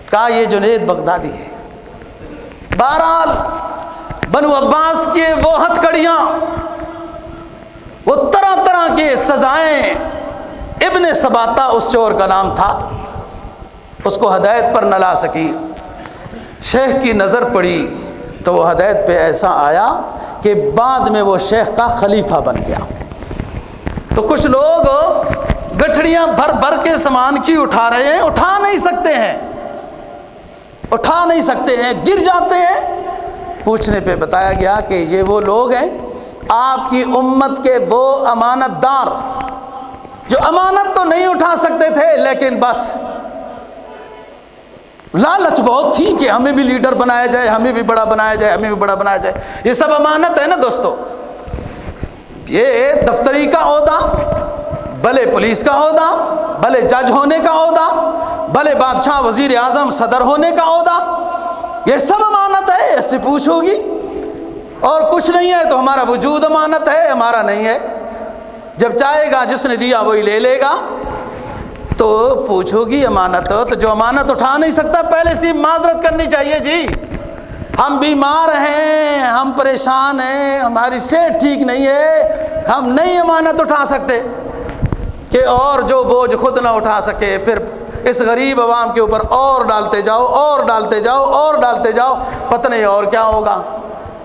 S1: کہا یہ جنید بغدادی ہے۔ بہرحال بنو عباس کے وہ ہتھ کڑیاں، وہ طرح طرح کے سزائیں، ابن سباتہ اس چور کا نام تھا، اس کو ہدایت پر نہ لا سکی۔ شیخ کی نظر پڑی تو وہ ہدایت پہ ایسا آیا کہ بعد میں وہ شیخ کا خلیفہ بن گیا۔ تو کچھ لوگ گٹھڑیاں بھر بھر کے سامان کی اٹھا رہے ہیں، اٹھا نہیں سکتے ہیں، اٹھا نہیں سکتے ہیں، گر جاتے ہیں۔ پوچھنے پہ بتایا گیا کہ یہ وہ لوگ ہیں، آپ کی امت کے وہ امانت دار جو امانت تو نہیں اٹھا سکتے تھے، لیکن بس لالچ بہت تھی کہ ہمیں بھی لیڈر بنایا جائے، ہمیں بھی بڑا بنایا جائے، ہمیں بھی بڑا بنایا جائے۔ یہ سب امانت ہے نا دوستو۔ یہ دفتری کا عہدہ، بھلے پولیس کا عہدہ، بھلے جج ہونے کا عہدہ، بھلے بادشاہ، وزیر اعظم، صدر ہونے کا عہدہ، یہ سب امانت ہے، اس سے پوچھو گی۔ اور کچھ نہیں ہے تو ہمارا وجود امانت ہے، ہمارا نہیں ہے۔ جب چاہے گا جس نے دیا وہی لے لے گا، تو پوچھو گی امانت۔ تو جو امانت اٹھا نہیں سکتا پہلے سے معذرت کرنی چاہیے، جی ہم بیمار ہیں، ہم پریشان ہیں، ہماری صحت ٹھیک نہیں ہے، ہم نہیں امانت اٹھا سکتے، کہ اور جو بوجھ خود نہ اٹھا سکے پھر اس غریب عوام کے اوپر اور ڈالتے جاؤ، اور ڈالتے جاؤ، اور ڈالتے جاؤ، پتہ نہیں اور کیا ہوگا۔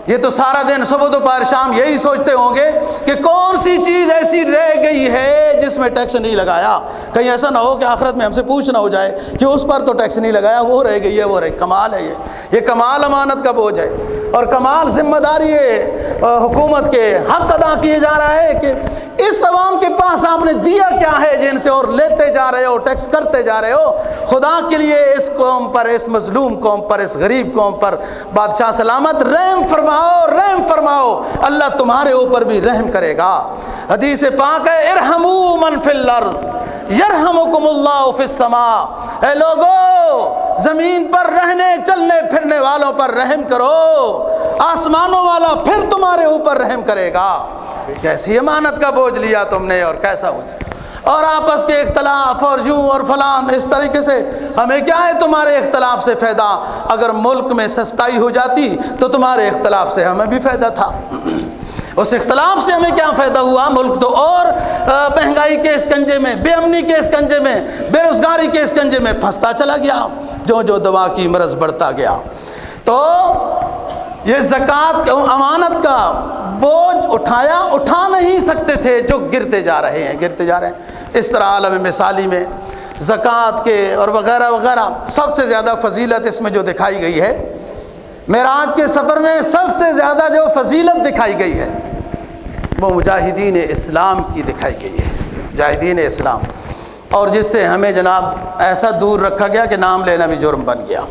S1: یہ تو سارا دن صبح دوپہر شام یہی سوچتے ہوں گے کہ کون سی چیز ایسی رہ گئی ہے جس میں ٹیکس نہیں لگایا، کہیں ایسا نہ ہو کہ آخرت میں ہم سے پوچھنا ہو جائے کہ اس پر تو ٹیکس نہیں لگایا، وہ رہ گئی ہے، وہ رہ۔ کمال ہے یہ کمال امانت کا بوجھ ہے، اور کمال ذمہ داری ہے حکومت کے، حق ادا کیے جا رہا ہے کہ اس عوام کے پاس آپ نے دیا کیا ہے جن سے اور لیتے جا رہے ہو، ٹیکس کرتے جا رہے ہو۔ خدا کے لیے اس قوم پر، اس مظلوم قوم پر، اس غریب قوم پر بادشاہ سلامت رحم فرماؤ، رحم فرماؤ، اللہ تمہارے اوپر بھی رحم کرے گا۔ حدیث پاک ہے ارحموا من فی الارض یرحمکم اللہ فی السماء، اے لوگو زمین پر رہنے چلنے پھرنے والوں پر رحم کرو، آسمانوں والا پھر تمہارے اوپر رحم کرے گا۔ کیسی امانت کا بوجھ لیا تم نے اور کیسا ہو۔ اور آپس کے اختلاف اور یوں اور فلان اس طریقے سے، ہمیں کیا ہے تمہارے اختلاف سے فائدہ؟ اگر ملک میں سستائی ہو جاتی تو تمہارے اختلاف سے ہمیں بھی فائدہ تھا، اس اختلاف سے ہمیں کیا فائدہ ہوا؟ ملک تو اور مہنگائی کے اسکنجے میں، بے امنی کے اسکنجے میں، بے روزگاری کے اسکنجے میں پھنستا چلا گیا جو جو دوا کی مرض بڑھتا گیا۔ تو یہ زکوٰۃ امانت کا بوجھ اٹھا نہیں سکتے تھے جو گرتے جا رہے ہیں۔ اس طرح عالم مثالی میں زکوٰۃ کے اور وغیرہ وغیرہ سب سے زیادہ فضیلت اس میں جو دکھائی گئی ہے، معراج کے سفر میں سب سے زیادہ جو فضیلت دکھائی گئی ہے وہ مجاہدین اسلام کی دکھائی گئی ہے، مجاہدین اسلام، اور جس سے ہمیں جناب ایسا دور رکھا گیا کہ نام لینا بھی جرم بن گیا۔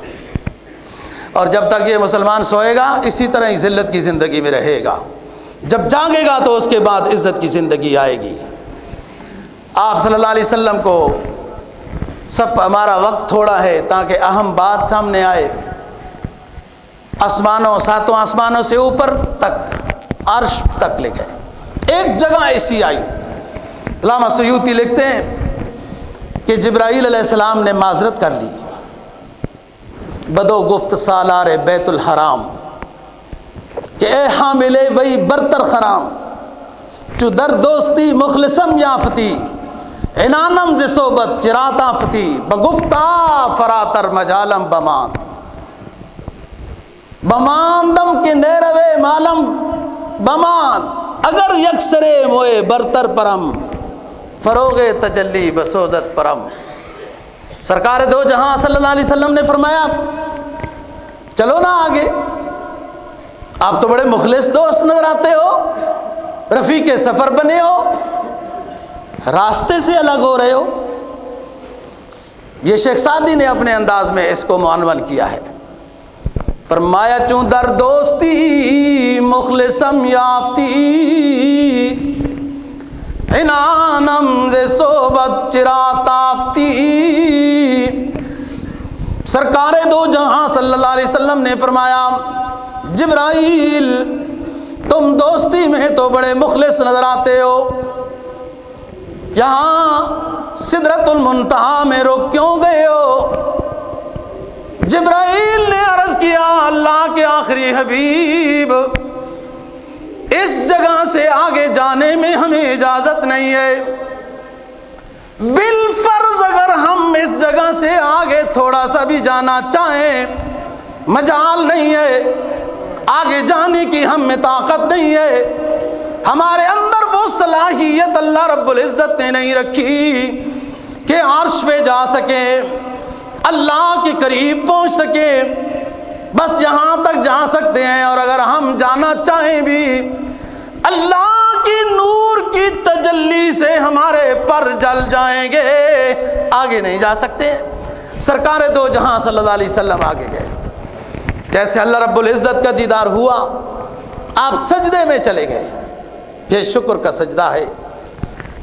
S1: اور جب تک یہ مسلمان سوئے گا اسی طرح ہی ذلت کی زندگی میں رہے گا، جب جاگے گا تو اس کے بعد عزت کی زندگی آئے گی۔ آپ صلی اللہ علیہ وسلم کو سب، ہمارا وقت تھوڑا ہے تاکہ اہم بات سامنے آئے، آسمانوں، ساتوں آسمانوں سے اوپر تک، عرش تک لے گئے، ایک جگہ ایسی آئی۔ علامہ سیوطی لکھتے ہیں کہ جبرائیل علیہ السلام نے معذرت کر لی، بدو گفت سالار بیت الحرام کہ اے حامل وہی برتر خرام، چو در دوستی مخلصم یافتی، عنانم ز صحبت چرات آفتی، بگفتا فراتر مجالم بماندم کے نیروے مالم بماند، اگر یکسرے موئے برتر پرم، فروغ تجلی بسوزت پرم۔ سرکار دو جہاں صلی اللہ علیہ وسلم نے فرمایا چلو نا آگے، آپ تو بڑے مخلص دوست نظر آتے ہو، رفیق سفر بنے ہو، راستے سے الگ ہو رہے ہو۔ یہ شیخ سعدی نے اپنے انداز میں اس کو معنون کیا ہے، فرمایا چوں در دوستی مخلصم یافتی، عنانم ز صحبت چرا تافتی۔ سرکار دو جہاں صلی اللہ علیہ وسلم نے فرمایا جبرائیل تم دوستی میں تو بڑے مخلص نظر آتے ہو، یہاں سدرۃ المنتہا میں رک کیوں گئے ہو؟ جبرائیل نے عرض کیا اللہ کے آخری حبیب، اس جگہ سے آگے جانے میں ہمیں اجازت نہیں ہے، بالفرض اگر ہم اس جگہ سے آگے تھوڑا سا بھی جانا چاہیں مجال نہیں ہے، آگے جانے کی ہم میں طاقت نہیں ہے، ہمارے اندر وہ صلاحیت اللہ رب العزت نے نہیں رکھی کہ عرش پہ جا سکیں، اللہ کے قریب پہنچ سکیں، بس یہاں تک جا سکتے ہیں، اور اگر ہم جانا چاہیں بھی اللہ کی نور کی تجلی سے ہمارے پر جل جائیں گے، آگے نہیں جا سکتے۔ سرکار دو جہاں صلی اللہ علیہ وسلم آگے گئے، جیسے اللہ رب العزت کا دیدار ہوا آپ سجدے میں چلے گئے، یہ شکر کا سجدہ ہے،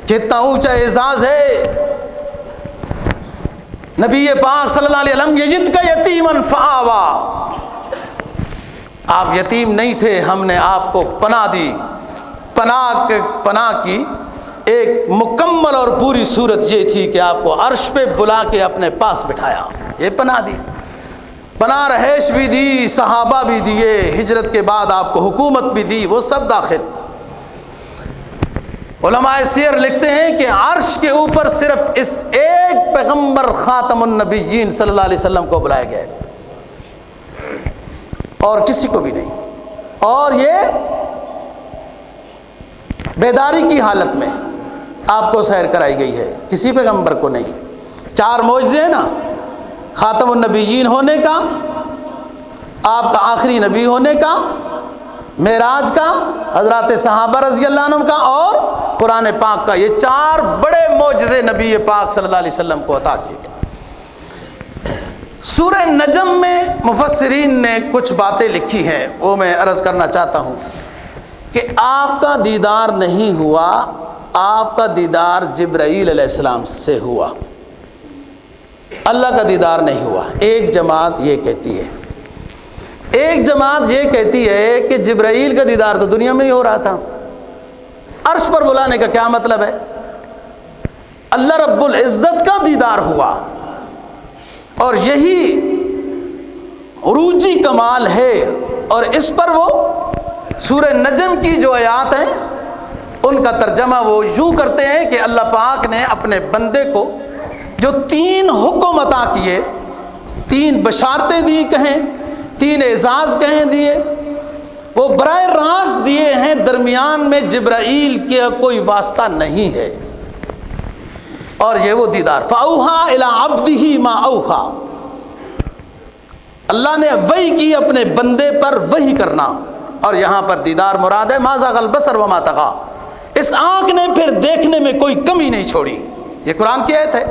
S1: کتنا اونچا اعزاز ہے۔ نبی پاک صلی اللہ علیہ وسلم یجد کا یتیمن فآوا، آپ یتیم نہیں تھے، ہم نے آپ کو پناہ دی، پناہ کی ایک مکمل اور پوری صورت یہ تھی کہ آپ کو عرش پہ بلا کے اپنے پاس بٹھایا، یہ پناہ دی، پناہ رہائش بھی دی، صحابہ بھی دیے، ہجرت کے بعد آپ کو حکومت بھی دی، وہ سب داخل۔ علماء سیر لکھتے ہیں کہ عرش کے اوپر صرف اس ایک پیغمبر خاتم النبیین صلی اللہ علیہ وسلم کو بلائے گئے، اور کسی کو بھی نہیں، اور یہ بیداری کی حالت میں آپ کو سیر کرائی گئی ہے، کسی پیغمبر کو نہیں۔ 4 معجزے ہیں نا، خاتم النبیین ہونے کا، آپ کا آخری نبی ہونے کا، معراج کا، حضرات صحابہ رضی اللہ عنہ کا، اور قرآن پاک کا، یہ 4 بڑے معجزے نبی پاک صلی اللہ علیہ وسلم کو عطا کیے گئے۔ سورہ نجم میں مفسرین نے کچھ باتیں لکھی ہیں، وہ میں عرض کرنا چاہتا ہوں کہ آپ کا دیدار نہیں ہوا، آپ کا دیدار جبرائیل علیہ السلام سے ہوا، اللہ کا دیدار نہیں ہوا۔ ایک جماعت یہ کہتی ہے، ایک جماعت یہ کہتی ہے کہ جبرائیل کا دیدار تو دنیا میں ہی ہو رہا تھا، عرش پر بلانے کا کیا مطلب ہے؟ اللہ رب العزت کا دیدار ہوا، اور یہی عروجی کمال ہے۔ اور اس پر وہ سورہ نجم کی جو آیات ہیں ان کا ترجمہ وہ یوں کرتے ہیں کہ اللہ پاک نے اپنے بندے کو جو 3 حکم عطا کیے، 3 بشارتیں دی کہیں، 3 اعزاز کہیں دیے، وہ براہ راست دیے ہیں، درمیان میں جبرائیل کا کوئی واسطہ نہیں ہے۔ اور یہ وہ دیدار، فَأَوْحَىٰ إِلَىٰ عَبْدِهِ مَا أَوْحَىٰ، اللہ نے وحی کی اپنے بندے پر وحی کرنا، اور یہاں پر دیدار مراد ہے، مَا زَاغَ الْبَصَرُ وَمَا طَغَىٰ، اس آنکھ نے پھر دیکھنے میں کوئی کمی نہیں چھوڑی۔ یہ قرآن کی آیت ہے،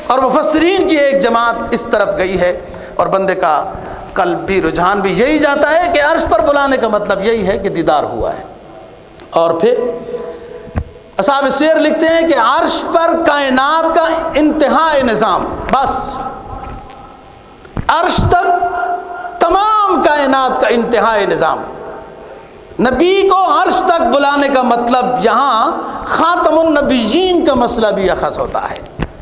S1: اور مفسرین کی ایک جماعت اس طرف گئی ہے، اور بندے کا قلب بھی رجحان بھی یہی جاتا ہے کہ عرش پر بلانے کا مطلب یہی ہے کہ دیدار ہوا ہے۔ اور پھر اصحاب سیر لکھتے ہیں کہ عرش پر کائنات کا انتہائی نظام، بس عرش تک تمام کائنات کا انتہائی نظام۔ نبی کو عرش تک بلانے کا مطلب یہاں خاتم النبیین کا مسئلہ بھی اخذ ہوتا ہے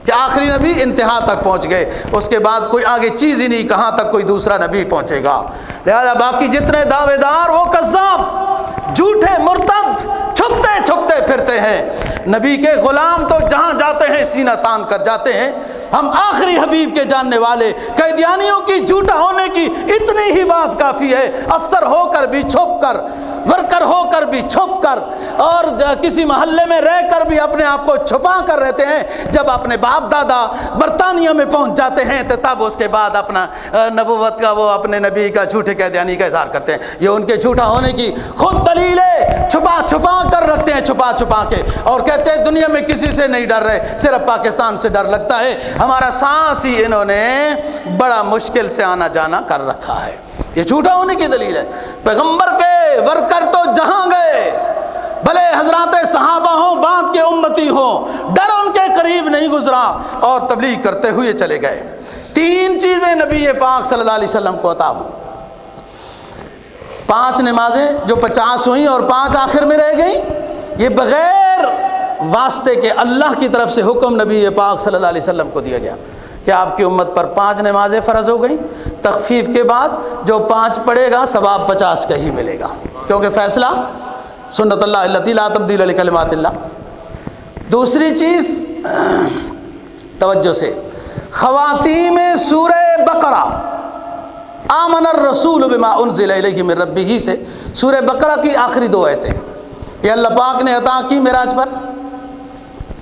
S1: کہ آخری نبی انتہا تک پہنچ گئے، اس کے بعد کوئی آگے چیز ہی نہیں، کہاں تک کوئی دوسرا نبی پہنچے گا۔ لہذا باقی جتنے دعوے دار وہ کذاب، جھوٹے، مرتد، چھپتے چھپتے پھرتے ہیں۔ نبی کے غلام تو جہاں جاتے ہیں سینہ تان کر جاتے ہیں۔ ہم آخری حبیب کے جاننے والے قیدیانیوں کی جھوٹا ہونے کی اتنی ہی بات کافی ہے، افسر ہو کر بھی چھپ کر، ورکر ہو کر بھی چھپ کر، اور کسی محلے میں رہ کر بھی اپنے آپ کو چھپا کر رہتے ہیں۔ جب اپنے باپ دادا برطانیہ میں پہنچ جاتے ہیں تو تب اس کے بعد اپنا نبوت کا، وہ اپنے نبی کا جھوٹے قیدیانی کا اظہار کرتے ہیں۔ یہ ان کے جھوٹا ہونے کی خود دلیل ہے، چھپا چھپا کر رکھتے ہیں، چھپا چھپا کے، اور کہتے ہیں دنیا میں کسی سے نہیں ڈر رہے، صرف پاکستان سے ڈر لگتا ہے۔ ہمارا سانس ہی انہوں نے بڑا مشکل سے آنا جانا کر رکھا ہے۔ یہ جھوٹا ہونے کی دلیل ہے۔ پیغمبر کے ورکر تو جہاں گئے، بھلے حضرات صحابہ ہوں، بعد کے امتی ہوں، ڈر ان کے قریب نہیں گزرا، اور تبلیغ کرتے ہوئے چلے گئے۔ 3 چیزیں نبی پاک صلی اللہ علیہ وسلم کو عطا ہوں۔ 5 نمازیں جو 50 ہوئیں اور 5 آخر میں رہ گئیں، یہ بغیر واسطے کے اللہ کی طرف سے حکم نبی پاک صلی اللہ علیہ وسلم کو دیا گیا کہ آپ کی امت پر 5 نمازیں فرض ہو گئیں۔ تخفیف کے بعد جو 5 پڑھے گا ثواب 50 کا ہی ملے گا، کیونکہ فیصلہ سنت اللہ التی لا تبدیل لکلمات اللہ۔ دوسری چیز توجہ سے، خواتیم سورہ بقرہ، آمن الرسول بما انزل الیہ من ربہ سے سورہ بقرہ کی آخری 2 آیتیں، یہ اللہ پاک نے عطا کی معراج پر۔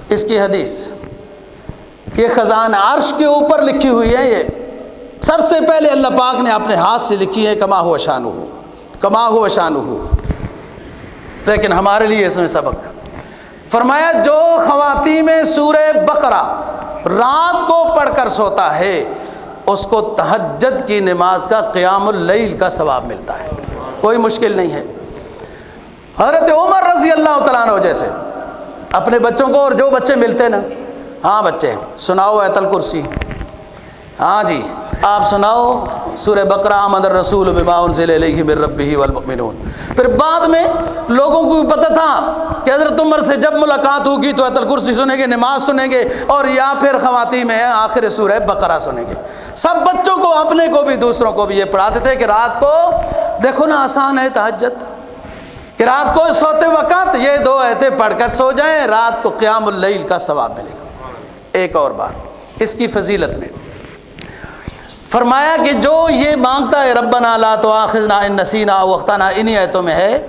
S1: اس کی حدیث، یہ خزانہ عرش کے اوپر لکھی ہوئی ہے، یہ سب سے پہلے اللہ پاک نے اپنے ہاتھ سے لکھی ہے، کما ہوا شانہ، کما ہوا شانہ۔ لیکن ہمارے لیے اس میں سبق فرمایا، جو خواتین سورہ بقرہ رات کو پڑھ کر سوتا ہے اس کو تہجد کی نماز کا، قیام اللیل کا ثواب ملتا ہے، کوئی مشکل نہیں ہے۔ حضرت عمر رضی اللہ تعالیٰ عنہ جیسے اپنے بچوں کو، اور جو بچے ملتے نا، ہاں بچے سناؤ آیت الکرسی، ہاں جی آپ سناؤ سورہ بقرہ، آمن الرسول بما انزل الیہ من ربہ والمؤمنون۔ پھر بعد میں لوگوں کو پتہ تھا کہ حضرت عمر سے جب ملاقات ہوگی تو آیت الکرسی سنیں گے، نماز سنیں گے، اور یا پھر خواتین میں آخر سورہ بقرہ سنیں گے۔ سب بچوں کو، اپنے کو بھی دوسروں کو بھی یہ پڑھاتے تھے کہ رات کو دیکھو نا، آسان ہے تہجد، کہ رات کو سوتے وقت یہ 2 آیتیں پڑھ کر سو جائیں، رات کو قیام اللیل کا ثواب ملے گا۔ ایک اور بات اس کی فضیلت میں فرمایا کہ جو یہ مانگتا ہے ربنا لا تؤاخذنا ان نسینا او اخطانا، انہی آیتوں میں ہے،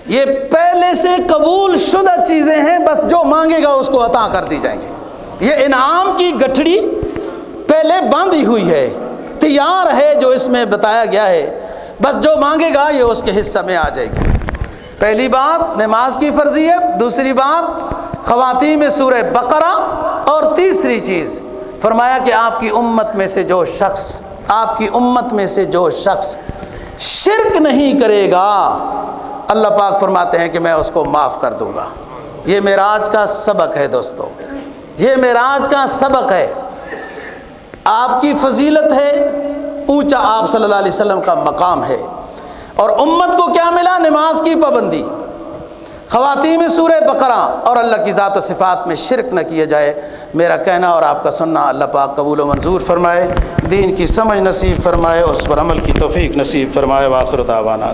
S1: یہ پہلے سے قبول شدہ چیزیں ہیں، بس جو مانگے گا اس کو عطا کر دی جائیں گے۔ یہ انعام کی گٹھڑی پہلے باندھی ہوئی ہے، تیار ہے، جو اس میں بتایا گیا ہے، بس جو مانگے گا یہ اس کے حصہ میں آ جائے گی۔ پہلی بات نماز کی فرضیت، دوسری بات خواتین میں سورہ بقرہ، اور تیسری چیز فرمایا کہ آپ کی امت میں سے جو شخص، آپ کی امت میں سے جو شخص شرک نہیں کرے گا، اللہ پاک فرماتے ہیں کہ میں اس کو معاف کر دوں گا۔ یہ معراج کا سبق ہے دوستو، یہ معراج کا سبق ہے، آپ کی فضیلت ہے، اونچا آپ صلی اللہ علیہ وسلم کا مقام ہے۔ اور امت کو کیا ملا؟ نماز کی پابندی، خواتین سورہ بقرہ اور اللہ کی ذات و صفات میں شرک نہ کیا جائے۔ میرا کہنا اور آپ کا سننا اللہ پاک قبول و منظور فرمائے، دین کی سمجھ نصیب فرمائے، اور اس پر عمل کی توفیق نصیب فرمائے۔ وآخر دعوانا